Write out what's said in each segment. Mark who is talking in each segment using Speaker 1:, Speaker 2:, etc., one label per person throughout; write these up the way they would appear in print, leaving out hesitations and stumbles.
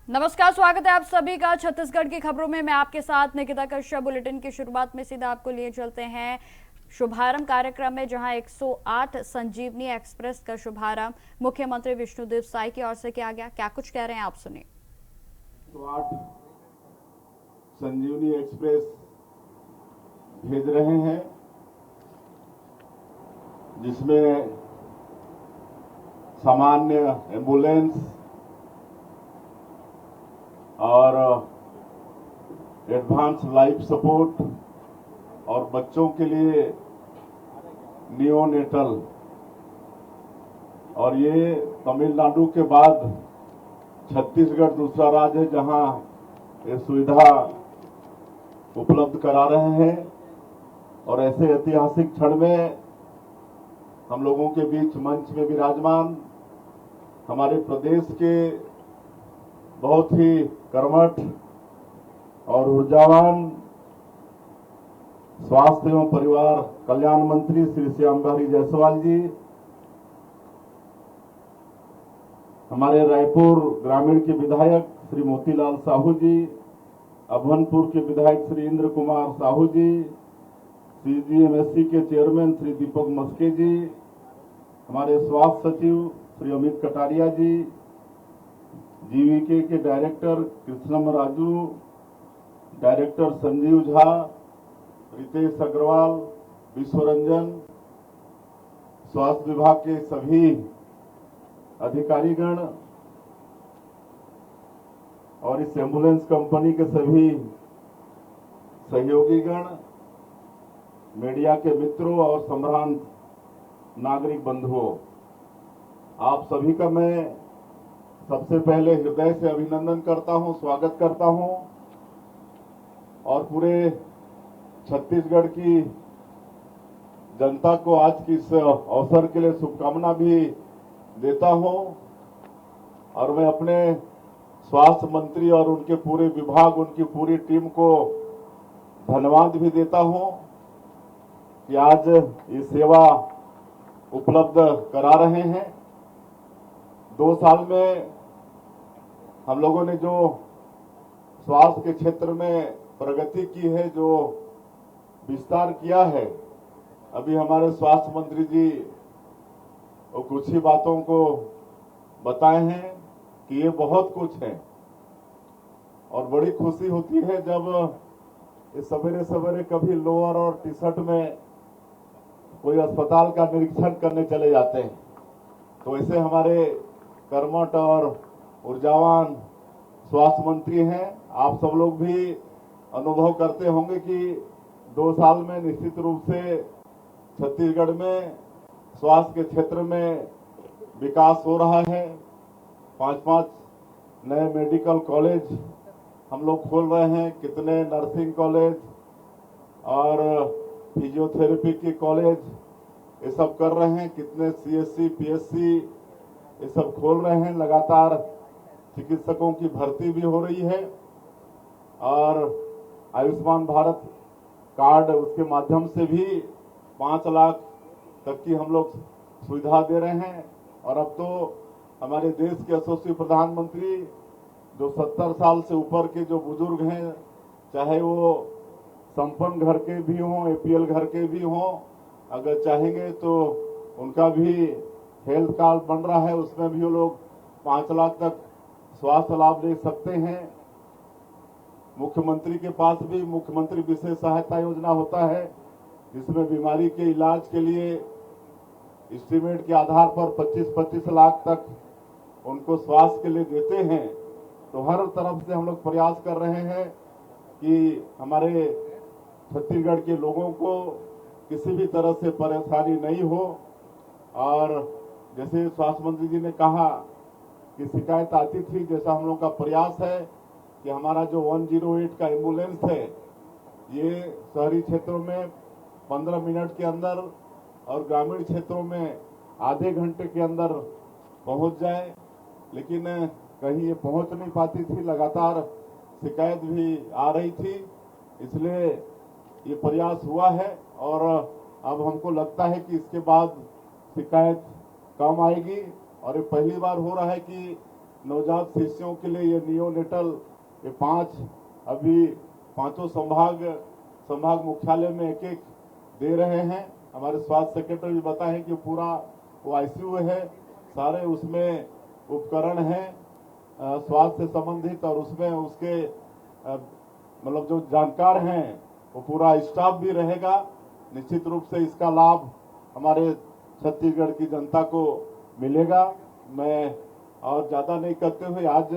Speaker 1: नमस्कार, स्वागत है आप सभी का छत्तीसगढ़ की खबरों में। मैं आपके साथ निकिता कश्यप। बुलेटिन की शुरुआत में सीधा आपको लिए चलते हैं शुभारंभ कार्यक्रम में, जहां 108 संजीवनी एक्सप्रेस का शुभारंभ मुख्यमंत्री विष्णुदेव साय की ओर से किया गया। क्या कुछ कह रहे हैं आप सुनिए।
Speaker 2: 108 संजीवनी एक्सप्रेस भेज रहे हैं, जिसमें सामान्य एम्बुलेंस और एडवांस लाइफ सपोर्ट और बच्चों के लिए नियोनेटल, और ये तमिलनाडु के बाद छत्तीसगढ़ दूसरा राज्य है जहां ये सुविधा उपलब्ध करा रहे हैं। और ऐसे ऐतिहासिक क्षण में हम लोगों के बीच मंच में विराजमान हमारे प्रदेश के बहुत ही कर्मठ और ऊर्जावान स्वास्थ्य एवं परिवार कल्याण मंत्री श्री श्याम बिहारी जायसवाल जी, हमारे रायपुर ग्रामीण के विधायक श्री मोतीलाल साहू जी, अभनपुर के विधायक श्री इंद्र कुमार साहू जी, सीजीएमएससी के चेयरमैन श्री दीपक मस्के जी, हमारे स्वास्थ्य सचिव श्री अमित कटारिया जी, जीवीके के डायरेक्टर कृष्णम राजू, डायरेक्टर संजीव झा, रितेश अग्रवाल, विश्वरंजन, स्वास्थ्य विभाग के सभी अधिकारीगण और इस एम्बुलेंस कंपनी के सभी सहयोगीगण, मीडिया के मित्रों और सम्भ्रांत नागरिक बंधुओं, आप सभी का मैं सबसे पहले हृदय से अभिनंदन करता हूं, स्वागत करता हूं और पूरे छत्तीसगढ़ की जनता को आज की इस अवसर के लिए शुभकामना भी देता हूं। और मैं अपने स्वास्थ्य मंत्री और उनके पूरे विभाग, उनकी पूरी टीम को धन्यवाद भी देता हूं कि आज ये सेवा उपलब्ध करा रहे हैं। 2 साल में हम लोगों ने जो स्वास्थ्य के क्षेत्र में प्रगति की है, जो विस्तार किया है, अभी हमारे स्वास्थ्य मंत्री जी वो कुछ ही बातों को बताए हैं कि ये बहुत कुछ है। और बड़ी खुशी होती है जब सवेरे सवेरे कभी लोअर और टी शर्ट में कोई अस्पताल का निरीक्षण करने चले जाते हैं। तो ऐसे हमारे कर्मठ और ऊर्जावान स्वास्थ्य मंत्री हैं। आप सब लोग भी अनुभव करते होंगे कि 2 साल में निश्चित रूप से छत्तीसगढ़ में स्वास्थ्य के क्षेत्र में विकास हो रहा है। 5-5 नए मेडिकल कॉलेज हम लोग खोल रहे हैं, कितने नर्सिंग कॉलेज और फिजियोथेरेपी के कॉलेज ये सब कर रहे हैं, कितने सीएससी पीएससी ये सब खोल रहे हैं। लगातार चिकित्सकों की भर्ती भी हो रही है और आयुष्मान भारत कार्ड उसके माध्यम से भी 5 लाख तक की हम लोग सुविधा दे रहे हैं। और अब तो हमारे देश के यशस्वी प्रधानमंत्री जो 70 साल से ऊपर के जो बुजुर्ग हैं, चाहे वो संपन्न घर के भी हों, एपीएल घर के भी हों, अगर चाहेंगे तो उनका भी हेल्थ कार्ड बन रहा है, उसमें भी वो लोग 5 लाख तक स्वास्थ्य लाभ ले सकते हैं। मुख्यमंत्री के पास भी मुख्यमंत्री विशेष सहायता योजना होता है, जिसमें बीमारी के इलाज के लिए एस्टीमेट के आधार पर 25-25 लाख तक उनको स्वास्थ्य के लिए देते हैं। तो हर तरफ से हम लोग प्रयास कर रहे हैं कि हमारे छत्तीसगढ़ के लोगों को किसी भी तरह से परेशानी नहीं हो। और जैसे स्वास्थ्य मंत्री जी ने कहा कि शिकायत आती थी, जैसा हम लोग का प्रयास है कि हमारा जो 108 का एम्बुलेंस है, ये शहरी क्षेत्रों में 15 मिनट के अंदर और ग्रामीण क्षेत्रों में आधे घंटे के अंदर पहुंच जाए। लेकिन कहीं ये पहुंच नहीं पाती थी, लगातार शिकायत भी आ रही थी, इसलिए ये प्रयास हुआ है। और अब हमको लगता है कि इसके बाद शिकायत कम आएगी। और ये पहली बार हो रहा है कि नवजात शिशुओं के लिए ये नियोनेटल ये 5 अभी पांचों संभाग मुख्यालय में एक एक दे रहे हैं। हमारे स्वास्थ्य सेक्रेटरी भी बताएं कि पूरा वो आईसीयू है, सारे उसमें उपकरण हैं स्वास्थ्य से संबंधित, और उसमें उसके मतलब जो जानकार हैं वो पूरा स्टाफ भी रहेगा। निश्चित रूप से इसका लाभ हमारे छत्तीसगढ़ की जनता को मिलेगा। मैं और ज्यादा नहीं करते हुए, आज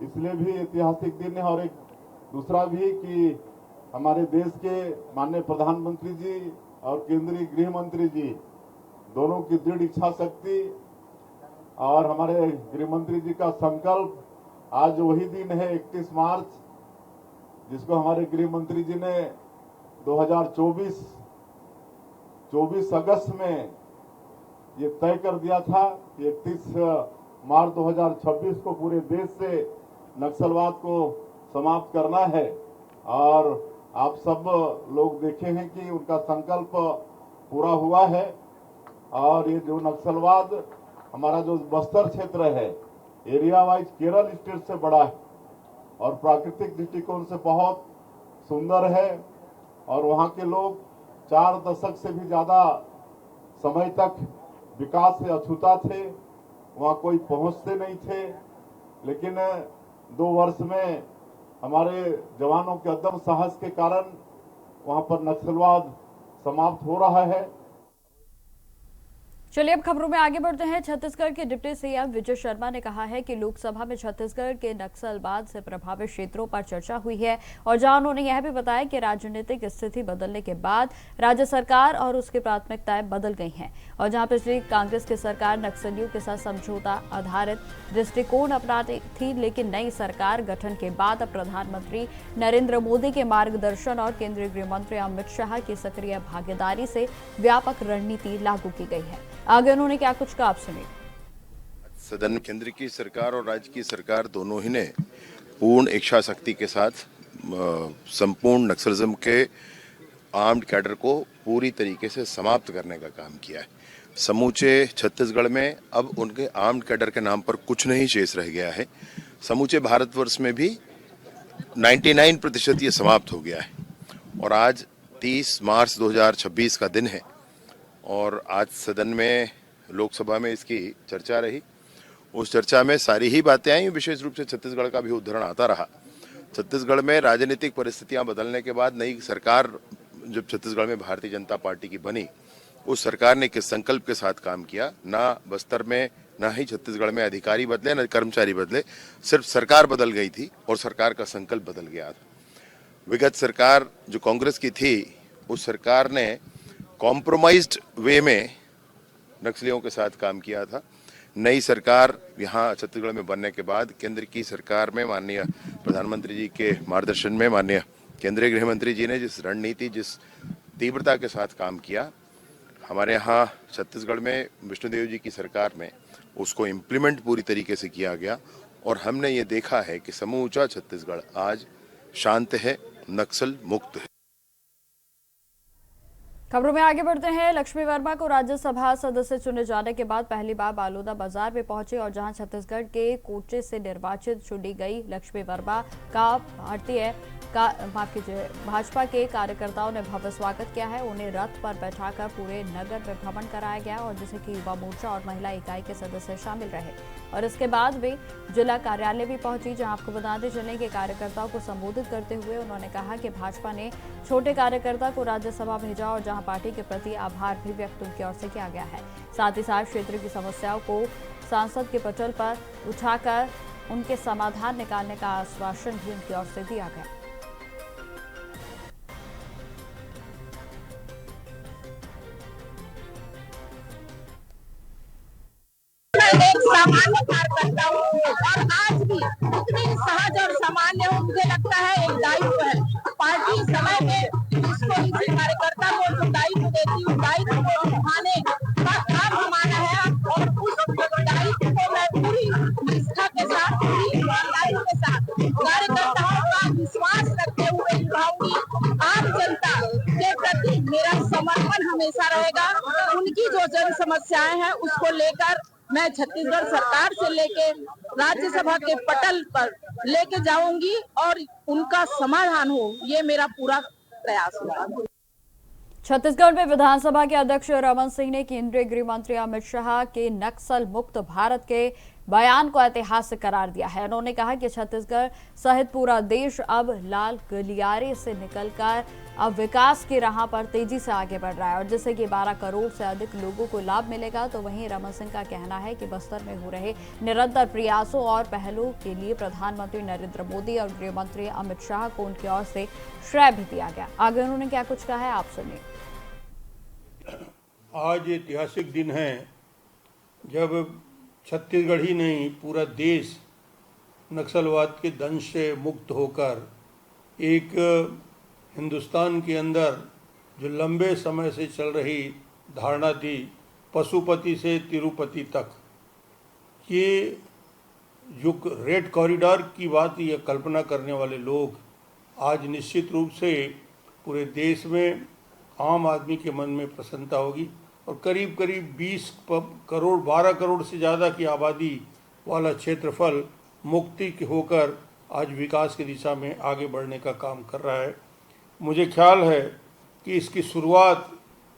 Speaker 2: इसलिए भी ऐतिहासिक दिन है और एक दूसरा भी कि हमारे देश के माननीय प्रधानमंत्री जी और केंद्रीय गृह मंत्री जी दोनों की दृढ़ इच्छा शक्ति और हमारे गृह मंत्री जी का संकल्प, आज वही दिन है 31 मार्च, जिसको हमारे गृह मंत्री जी ने 24 अगस्त में ये तय कर दिया था कि 31 मार्च 2026 को पूरे देश से नक्सलवाद को समाप्त करना है। और आप सब लोग देखे हैं कि उनका संकल्प पूरा हुआ है। और ये जो नक्सलवाद हमारा जो बस्तर क्षेत्र है एरिया वाइज केरल स्टेट से बड़ा है और प्राकृतिक दृष्टिकोण से बहुत सुंदर है, और वहां के लोग 4 दशक से भी ज्यादा समय तक विकास से अछूता थे, वहां कोई पहुंचते नहीं थे। लेकिन 2 वर्ष में हमारे जवानों के अदम्य साहस के कारण वहां पर नक्सलवाद समाप्त हो रहा है।
Speaker 1: चलिए अब खबरों में आगे बढ़ते हैं। छत्तीसगढ़ के डिप्टी सीएम विजय शर्मा ने कहा है कि लोकसभा में छत्तीसगढ़ के नक्सलवाद से प्रभावित क्षेत्रों पर चर्चा हुई है, और जहां उन्होंने यह भी बताया कि राजनीतिक स्थिति बदलने के बाद राज्य सरकार और उसकी प्राथमिकताएं बदल गई हैं, और जहां पिछली कांग्रेस की सरकार नक्सलियों के साथ समझौता आधारित दृष्टिकोण अपनाती थी, लेकिन नई सरकार गठन के बाद अब प्रधानमंत्री नरेंद्र मोदी के मार्गदर्शन और केंद्रीय गृह मंत्री अमित शाह की सक्रिय भागीदारी से व्यापक रणनीति लागू की गई है। आगे उन्होंने क्या कुछ कहा, आप सुनिए।
Speaker 3: सदन में केंद्र की सरकार और राज्य की सरकार दोनों ही ने पूर्ण इच्छा शक्ति के साथ संपूर्ण नक्सलिज्म के आर्म्ड कैडर को पूरी तरीके से समाप्त करने का काम किया है। समूचे छत्तीसगढ़ में अब उनके आर्म्ड कैडर के नाम पर कुछ नहीं शेष रह गया है। समूचे भारतवर्ष में भी 99% ये समाप्त हो गया है। और आज 30 मार्च 2026 का दिन है और आज सदन में लोकसभा में इसकी चर्चा रही। उस चर्चा में सारी ही बातें आई, विशेष रूप से छत्तीसगढ़ का भी उद्धरण आता रहा। छत्तीसगढ़ में राजनीतिक परिस्थितियां बदलने के बाद नई सरकार जब छत्तीसगढ़ में भारतीय जनता पार्टी की बनी, उस सरकार ने किस संकल्प के साथ काम किया। ना बस्तर में ना ही छत्तीसगढ़ में अधिकारी बदले ना कर्मचारी बदले, सिर्फ सरकार बदल गई थी और सरकार का संकल्प बदल गया था। विगत सरकार जो कांग्रेस की थी, उस सरकार ने कॉम्प्रोमाइज्ड वे में नक्सलियों के साथ काम किया था। नई सरकार यहाँ छत्तीसगढ़ में बनने के बाद केंद्र की सरकार में माननीय प्रधानमंत्री जी के मार्गदर्शन में माननीय केंद्रीय गृह मंत्री जी ने जिस रणनीति जिस तीव्रता के साथ काम किया, हमारे यहाँ छत्तीसगढ़ में विष्णुदेव जी की सरकार में उसको इम्प्लीमेंट पूरी तरीके से किया गया। और हमने ये देखा है कि समूचा छत्तीसगढ़ आज शांत है, नक्सल मुक्त है।
Speaker 1: खबरों में आगे बढ़ते हैं। लक्ष्मी वर्मा को राज्यसभा सदस्य चुने जाने के बाद पहली बार बालोदा बाजार में पहुंचे, और जहां छत्तीसगढ़ के कोचे से निर्वाचित चुनी गई लक्ष्मी वर्मा का भाजपा के कार्यकर्ताओं ने भव्य स्वागत किया है। उन्हें रथ पर बैठाकर पूरे नगर में भ्रमण कराया गया, और जिसे कि युवा मोर्चा और महिला इकाई के सदस्य शामिल रहे। और इसके बाद वे जिला कार्यालय भी पहुंची, जहां आपको बताते चले कि कार्यकर्ताओं को संबोधित करते हुए उन्होंने कहा कि भाजपा ने छोटे कार्यकर्ता को राज्यसभा भेजा, और जहां पार्टी के प्रति आभार भी व्यक्त उनकी ओर से किया गया है। साथ ही साथ क्षेत्र की समस्याओं को सांसद के पटल पर उठाकर उनके समाधान निकालने का आश्वासन भी उनकी ओर से दिया गया।
Speaker 4: एक सामान्य कार्यकर्ता हूँ और आज भी उतनी सहज और सामान्य हूँ। मुझे लगता है एक दायित्व है पार्टी समय में उसको किसी कार्यकर्ता को जो दायित्व देती हूँ, दायित्व को निभाने का काम हमारा है, और उस दायित्व को मैं पूरी निष्ठा के साथ, पूरी ईमानदारी के साथ कार्यकर्ताओं का विश्वास रखते हुए निभाऊंगी। आम जनता के प्रति मेरा समर्पण हमेशा रहेगा। उनकी जो जन समस्याएं हैं उसको लेकर मैं छत्तीसगढ़ सरकार से लेके राज्यसभा के पटल पर लेके जाऊंगी और उनका समाधान हो, ये मेरा पूरा प्रयास होगा।
Speaker 1: छत्तीसगढ़ में विधानसभा के अध्यक्ष रमन सिंह ने केंद्रीय गृह मंत्री अमित शाह के नक्सल मुक्त भारत के बयान को ऐतिहासिक करार दिया है। उन्होंने कहा कि छत्तीसगढ़ सहित पूरा देश अब लाल गलियारे से निकलकर अब विकास की राह पर तेजी से आगे बढ़ रहा है और जिससे कि 12 करोड़ से अधिक लोगों को लाभ मिलेगा। तो वहीं रमन सिंह का कहना है कि बस्तर में हो रहे निरंतर प्रयासों और पहलों के लिए प्रधानमंत्री नरेंद्र मोदी और गृह मंत्री अमित शाह को उनकी ओर से श्रेय भी दिया गया। आगे उन्होंने क्या कुछ कहा है, आप सुनिए।
Speaker 5: आज ऐतिहासिक दिन है जब छत्तीसगढ़ ही नहीं पूरा देश नक्सलवाद के दंश से मुक्त होकर एक हिंदुस्तान के अंदर जो लंबे समय से चल रही धारणा थी पशुपति से तिरुपति तक, ये जो रेड कॉरिडोर की बात या कल्पना करने वाले लोग आज निश्चित रूप से पूरे देश में आम आदमी के मन में प्रसन्नता होगी और करीब करीब 20 करोड़ 12 करोड़ से ज़्यादा की आबादी वाला क्षेत्रफल मुक्ति होकर आज विकास की दिशा में आगे बढ़ने का काम कर रहा है। मुझे ख्याल है कि इसकी शुरुआत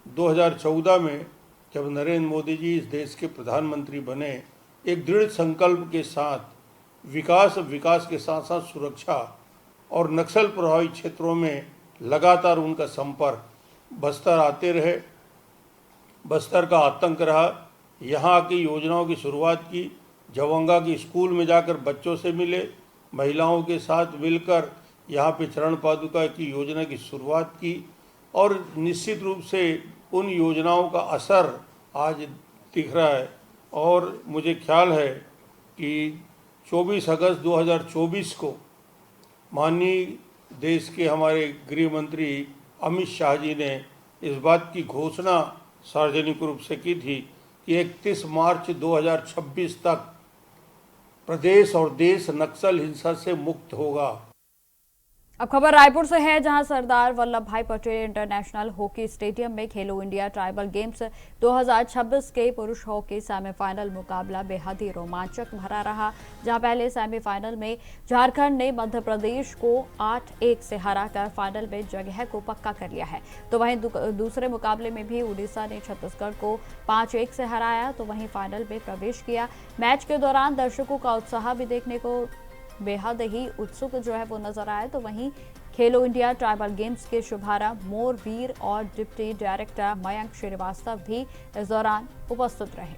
Speaker 5: 2014 में जब नरेंद्र मोदी जी इस देश के प्रधानमंत्री बने, एक दृढ़ संकल्प के साथ विकास के साथ साथ सुरक्षा और नक्सल प्रभावित क्षेत्रों में लगातार उनका संपर्क, बस्तर आते रहे, बस्तर का आतंक रहा, यहाँ की योजनाओं की शुरुआत की, जवंगा की स्कूल में जाकर बच्चों से मिले, महिलाओं के साथ मिलकर यहाँ पे चरण पादुका की योजना की शुरुआत की और निश्चित रूप से उन योजनाओं का असर आज दिख रहा है। और मुझे ख्याल है कि 24 अगस्त 2024 को माननीय देश के हमारे गृह मंत्री अमित शाह जी ने इस बात की घोषणा सार्वजनिक रूप से की थी कि 31 मार्च 2026 तक प्रदेश और देश नक्सल हिंसा से मुक्त होगा।
Speaker 1: अब खबर रायपुर से है, जहां सरदार वल्लभ भाई पटेल इंटरनेशनल हॉकी स्टेडियम में खेलो इंडिया ट्राइबल गेम्स 2026 के पुरुष हॉकी सेमीफाइनल मुकाबला बेहद ही रोमांचक भरा रहा। जहां पहले सेमीफाइनल में झारखंड ने मध्य प्रदेश को 8-1 से हराकर फाइनल में जगह को पक्का कर लिया है। तो वहीं दूसरे मुकाबले में भी उड़ीसा ने छत्तीसगढ़ को 5-1 से हराया, तो वहीं फाइनल में प्रवेश किया। मैच के दौरान दर्शकों का उत्साह भी देखने को बेहद ही उत्सुक जो है वो नजर आया। तो वहीं खेलो इंडिया ट्राइबल गेम्स के शुभारंभ मोर वीर और डिप्टी डायरेक्टर मयंक श्रीवास्तव भी इस दौरान उपस्थित रहे।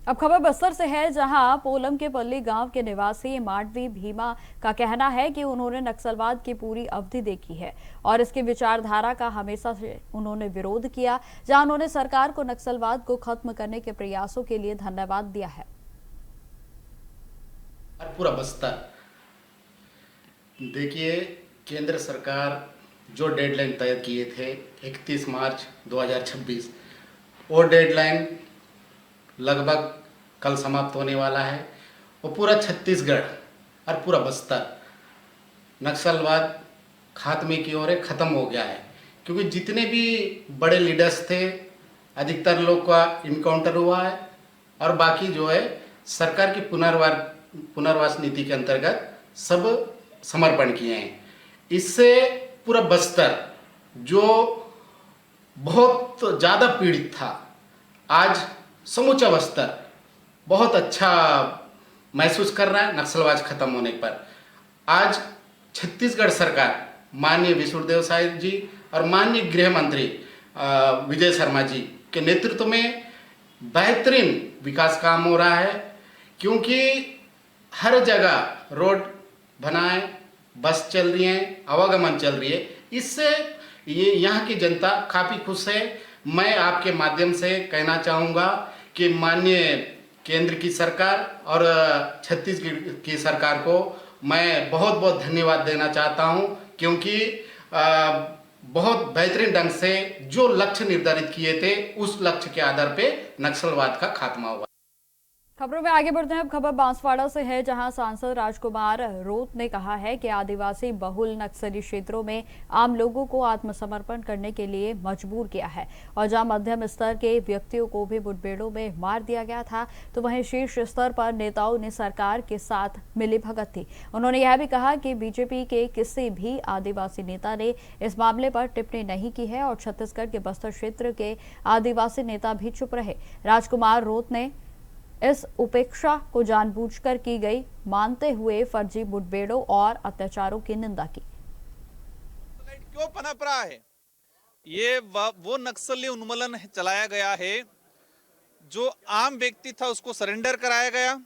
Speaker 1: अब खबर बस्तर से है, जहां पोलम के पल्ली गांव के निवासी माडवी भीमा का कहना है कि उन्होंने नक्सलवाद की पूरी अवधि देखी है और इसकी विचारधारा का हमेशा से उन्होंने विरोध किया। जहां उन्होंने सरकार को नक्सलवाद को खत्म करने के प्रयासों के लिए धन्यवाद दिया है।
Speaker 6: पूरा बस्तर देखिए, केंद्र सरकार जो डेडलाइन तय किए थे 31 मार्च 2026, वो डेडलाइन लगभग कल समाप्त होने वाला है। वो पूरा छत्तीसगढ़ और पूरा बस्तर नक्सलवाद खात्मे की ओर ख़त्म हो गया है, क्योंकि जितने भी बड़े लीडर्स थे अधिकतर लोग का इनकाउंटर हुआ है और बाकी जो है सरकार की पुनर्वास नीति के अंतर्गत सब समर्पण किए हैं। इससे पूरा बस्तर जो बहुत ज़्यादा पीड़ित था, आज समूचा बस्तर बहुत अच्छा महसूस कर रहा है नक्सलवाद खत्म होने पर। आज छत्तीसगढ़ सरकार माननीय विष्णुदेव साय जी और माननीय गृह मंत्री विजय शर्मा जी के नेतृत्व में बेहतरीन विकास काम हो रहा है, क्योंकि हर जगह रोड बनाए, बस चल रही है, आवागमन चल रही है। इससे ये यहाँ की जनता काफ़ी खुश है। मैं आपके माध्यम से कहना चाहूँगा कि माननीय केंद्र की सरकार और छत्तीसगढ़ की सरकार को मैं बहुत बहुत धन्यवाद देना चाहता हूँ, क्योंकि बहुत बेहतरीन ढंग से जो लक्ष्य निर्धारित किए थे उस लक्ष्य के आधार पे नक्सलवाद का खात्मा हुआ।
Speaker 1: खबरों में आगे बढ़ते हैं। अब खबर बांसवाड़ा से है, जहां सांसद राजकुमार रोत ने कहा है कि आदिवासी बहुल नक्सली क्षेत्रों में आम लोगों को आत्मसमर्पण करने के लिए मजबूर किया है, और जहां मध्यम स्तर के व्यक्तियों को भी मुठभेड़ों में मार दिया गया था, तो वहीं शीर्ष स्तर पर नेताओं ने सरकार के साथ मिलीभगत थी। उन्होंने यह भी कहा कि बीजेपी के किसी भी आदिवासी नेता ने इस मामले पर टिप्पणी नहीं की है और छत्तीसगढ़ के बस्तर क्षेत्र के आदिवासी नेता भी चुप रहे। राजकुमार रोत ने इस उपेक्षा को जानबूझकर की गई मानते हुए फर्जी मुठभेड़ों और अत्याचारों की निंदा की।
Speaker 7: क्यों पनप रहा है? ये वो नक्सली उन्मूलन चलाया गया है, जो आम व्यक्ति था उसको सरेंडर कराया गया,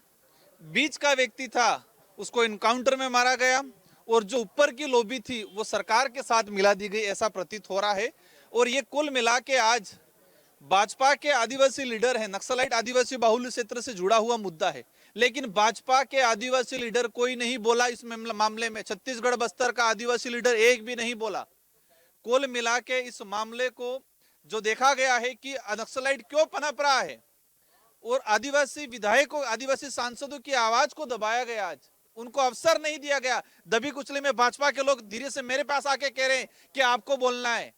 Speaker 7: बीच का व्यक्ति था उसको इनकाउंटर में मारा गया, और जो ऊपर की लॉबी थी वो सरकार के साथ मिला दी गई, ऐसा प्रतीत हो रहा है। और ये कुल मिला के आज भाजपा के आदिवासी लीडर है, नक्सलाइट आदिवासी बाहुल्य क्षेत्र से जुड़ा हुआ मुद्दा है, लेकिन भाजपा के आदिवासी लीडर कोई नहीं बोला इस मामले में। छत्तीसगढ़ बस्तर का आदिवासी लीडर एक भी नहीं बोला। कुल मिला के इस मामले को जो देखा गया है कि नक्सलाइट क्यों पनप रहा है, और आदिवासी विधायकों, आदिवासी सांसदों की आवाज को दबाया गया, आज उनको अवसर नहीं दिया गया। दबी कुचले में भाजपा के लोग धीरे से मेरे पास आके कह रहे हैं कि आपको बोलना है।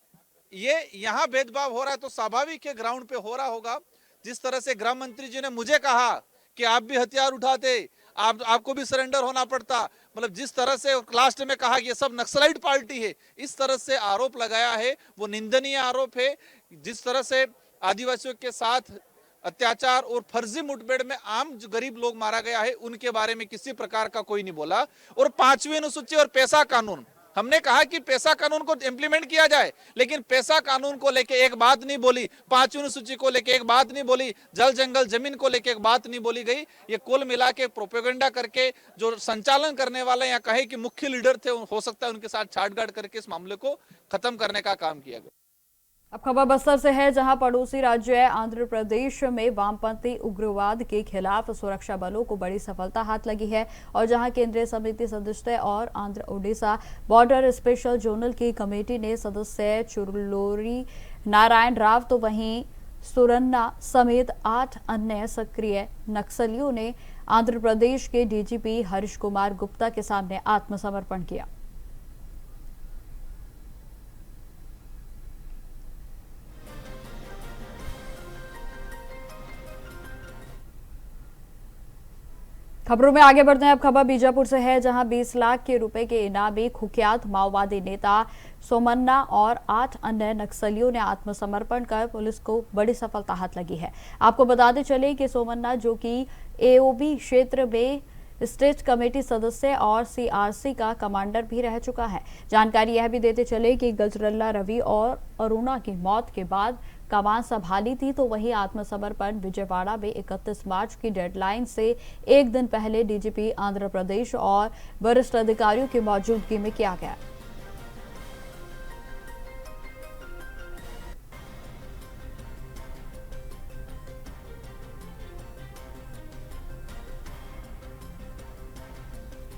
Speaker 7: ये यहाँ भेदभाव हो रहा है तो स्वाभाविक है ग्राउंड पे हो रहा होगा। जिस तरह से गृह मंत्री जी ने मुझे कहा कि आप भी हथियार उठाते, आपको भी सरेंडर होना पड़ता, मतलब जिस तरह से लास्ट में कहा कि ये सब नक्सलाइट पार्टी है, इस तरह से आरोप लगाया है वो निंदनीय आरोप है। जिस तरह से आदिवासियों के साथ अत्याचार और फर्जी मुठभेड़ में आम जो गरीब लोग मारा गया है, उनके बारे में किसी प्रकार का कोई नहीं बोला। और 5वीं अनुसूची और पैसा कानून, हमने कहा कि पैसा कानून को इम्प्लीमेंट किया जाए, लेकिन पैसा कानून को लेके एक बात नहीं बोली, 5वीं अनुसूची को लेके एक बात नहीं बोली, जल जंगल जमीन को लेके एक बात नहीं बोली गई। ये कुल मिला के प्रोपेगेंडा करके जो संचालन करने वाले या कहे कि मुख्य लीडर थे, हो सकता है उनके साथ छांटगांठ करके इस मामले को खत्म करने का काम किया गया।
Speaker 1: अब खबर बस्तर से है, जहां पड़ोसी राज्य आंध्र प्रदेश में वामपंथी उग्रवाद के खिलाफ सुरक्षा बलों को बड़ी सफलता हाथ लगी है, और जहां केंद्रीय समिति सदस्य और Andhra Odisha border special zonal की कमेटी ने सदस्य चुरलोरी नारायण राव, तो वहीं सुरन्ना समेत 8 अन्य सक्रिय नक्सलियों ने आंध्र प्रदेश के डीजीपी हरीश कुमार गुप्ता के सामने आत्मसमर्पण किया। खबरों में आगे बढ़ते हैं। अब खबर बीजापुर से है, जहां 20 लाख के रुपए के इनामी कुख्यात माओवादी नेता सोमन्ना और 8 अन्य नक्सलियों ने आत्मसमर्पण कर पुलिस को बड़ी सफलता हाथ लगी है। आपको बताते चले कि सोमन्ना, जो कि एओबी क्षेत्र में स्टेट कमेटी सदस्य और सीआरसी का कमांडर भी रह चुका है। जानकारी यह भी देते चले कि गजरल्ला रवि और अरुणा की मौत के बाद कमान संभाली थी, तो वहीं आत्मसमर्पण विजयवाड़ा में 31 मार्च की डेडलाइन से एक दिन पहले डीजीपी आंध्र प्रदेश और वरिष्ठ अधिकारियों की मौजूदगी में किया गया।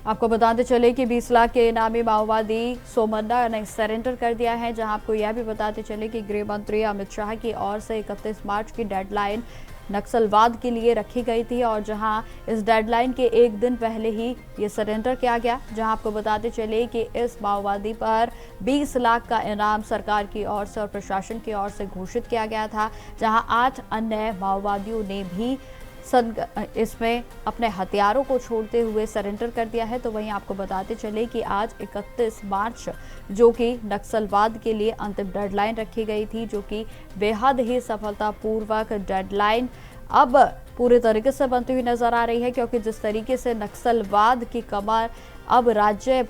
Speaker 1: आपको बताते चले कि 20 लाख के इनामी माओवादी सोमन्ना ने सरेंडर कर दिया है। जहां आपको यह भी बताते चले कि गृह मंत्री अमित शाह की ओर से 31 मार्च की डेडलाइन नक्सलवाद के लिए रखी गई थी, और जहां इस डेडलाइन के एक दिन पहले ही ये सरेंडर किया गया। जहां आपको बताते चले कि इस माओवादी पर 20 लाख का इनाम सरकार की ओर से और प्रशासन की ओर से घोषित किया गया था, जहां 8 अन्य माओवादियों ने भी इसमें अपने हथियारों को छोड़ते हुए सरेंडर कर दिया है। तो वहीं आपको बताते चले कि आज 31 मार्च, जो कि नक्सलवाद के लिए अंतिम डेडलाइन रखी गई थी, जो कि बेहद ही सफलतापूर्वक डेडलाइन अब पूरे तरीके से बनती हुई नजर आ रही है, क्योंकि जिस तरीके से नक्सलवाद की कमर अब राज्य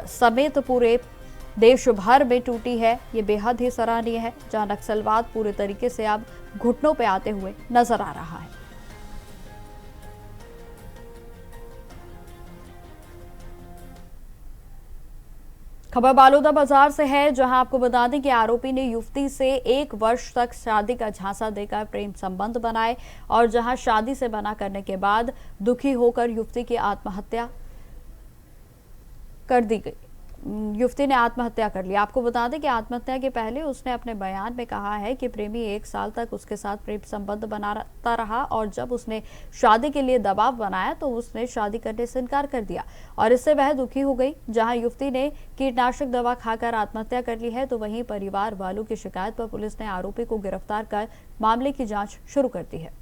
Speaker 1: समेत पूरे देश भर में टूटी है, ये बेहद ही सराहनीय है, जहां नक्सलवाद पूरे तरीके से अब घुटनों पे आते हुए नजर आ रहा है। खबर बालोदा बाजार से है, जहां आपको बता दें कि आरोपी ने युवती से 1 वर्ष तक शादी का झांसा देकर प्रेम संबंध बनाए और जहां शादी से मना करने के बाद दुखी होकर युवती की आत्महत्या कर दी गई। युवती ने आत्महत्या कर ली। आपको बता दें कि आत्महत्या के पहले उसने अपने बयान में कहा है कि प्रेमी 1 साल तक उसके साथ प्रेम संबंध बनाता रहा और जब उसने शादी के लिए दबाव बनाया तो उसने शादी करने से इनकार कर दिया और इससे वह दुखी हो गई। जहां युवती ने कीटनाशक दवा खाकर आत्महत्या कर ली है, तो वहीं परिवार वालों की शिकायत पर पुलिस ने आरोपी को गिरफ्तार कर मामले की जांच शुरू कर दी है।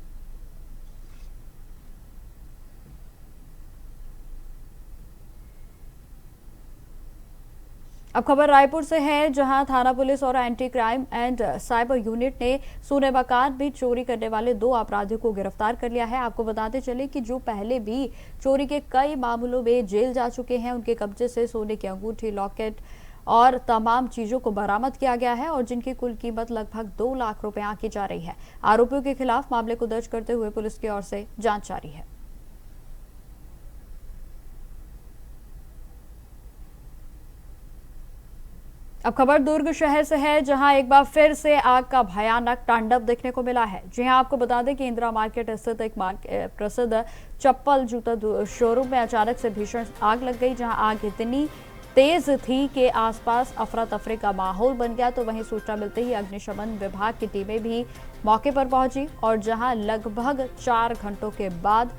Speaker 1: अब खबर रायपुर से है, जहां थाना पुलिस और anti crime and cyber unit ने सोने मकान में चोरी करने वाले 2 अपराधियों को गिरफ्तार कर लिया है। आपको बताते चले कि जो पहले भी चोरी के कई मामलों में जेल जा चुके हैं, उनके कब्जे से सोने की अंगूठी, लॉकेट और तमाम चीजों को बरामद किया गया है और जिनकी कुल कीमत लगभग 2 लाख रुपए आंकी जा रही है। आरोपियों के खिलाफ मामले को दर्ज करते हुए पुलिस की ओर से जांच जारी है। अब खबर दुर्ग शहर से है, जहां एक बार फिर से आग का भयानक तांडव देखने को मिला है। जी हां, आपको बता दें कि इंदिरा मार्केट स्थित एक प्रसिद्ध चप्पल जूता शोरूम में अचानक से भीषण आग लग गई, जहां आग इतनी तेज थी कि आसपास अफरा तफरी का माहौल बन गया। तो वहीं सूचना मिलते ही अग्निशमन विभाग की टीमें भी मौके पर पहुंची और जहां लगभग 4 घंटों के बाद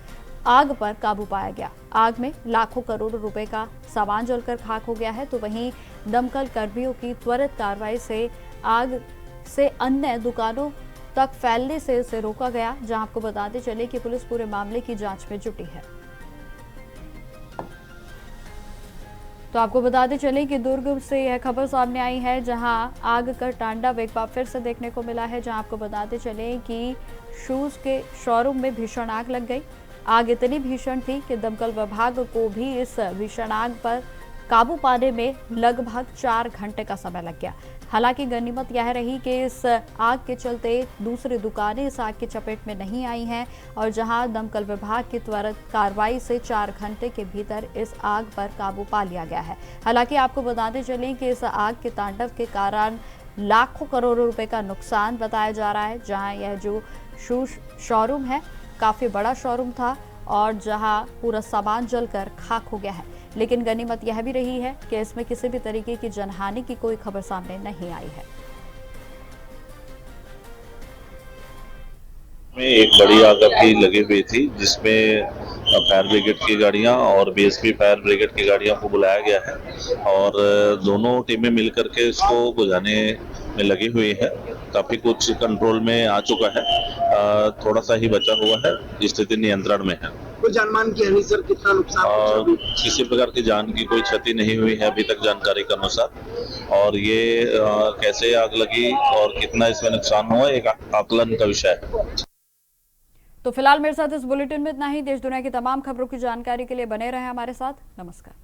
Speaker 1: आग पर काबू पाया गया। आग में लाखों करोड़ों रुपए का सामान जलकर खाक हो गया है। तो वहीं दमकल कर्मियों की त्वरित कार्रवाई से आग से अन्य दुकानों तक फैलने से इसे रोका गया। जहां आपको बताते चले कि पुलिस पूरे मामले की जांच में जुटी है। तो आपको बताते चले कि दुर्ग से यह खबर सामने आई है, जहां आग का तांडव एक बार फिर से देखने को मिला है। जहां आपको बताते चले कि शूज के शोरूम में भीषण आग लग गई। आग इतनी भीषण थी कि दमकल विभाग को भी इस भीषण आग पर काबू पाने में लगभग 4 घंटे का समय लग गया। हालांकि गनीमत यह रही कि इस आग के चलते दूसरी दुकानें इस आग की चपेट में नहीं आई हैं और जहां दमकल विभाग की त्वरित कार्रवाई से 4 घंटे के भीतर इस आग पर काबू पा लिया गया है। हालांकि आपको बताते चलें कि इस आग के तांडव के कारण लाखों करोड़ों रुपए का नुकसान बताया जा रहा है। जहां यह जो शूज शोरूम है, काफी बड़ा शोरूम था और जहां पूरा सामान जलकर खाक हो गया है। लेकिन गनीमत यह भी रही है कि इसमें किसी भी तरीके की जनहानि की कोई खबर सामने नहीं आई है।
Speaker 8: एक बड़ी आग अभी लगी हुई थी, जिसमें फायर ब्रिगेड की गाड़ियां और बीएसपी फायर ब्रिगेड की गाड़ियों को बुलाया गया है और दोनों टीमें मिलकर के इसको बुझाने में लगी हुई है। काफी कुछ कंट्रोल में आ चुका है, थोड़ा सा ही बचा हुआ है, स्थिति नियंत्रण में है।
Speaker 9: कोई जानमान की हानि सर, कितना नुकसान?
Speaker 8: किसी प्रकार की जान की कोई क्षति नहीं हुई है अभी तक जानकारी के अनुसार। और ये कैसे आग लगी और कितना इसमें नुकसान हुआ, एक आकलन का विषय है।
Speaker 1: तो फिलहाल मेरे साथ इस बुलेटिन में इतना ही। देश दुनिया की तमाम खबरों की जानकारी के लिए बने रहे हमारे साथ। नमस्कार।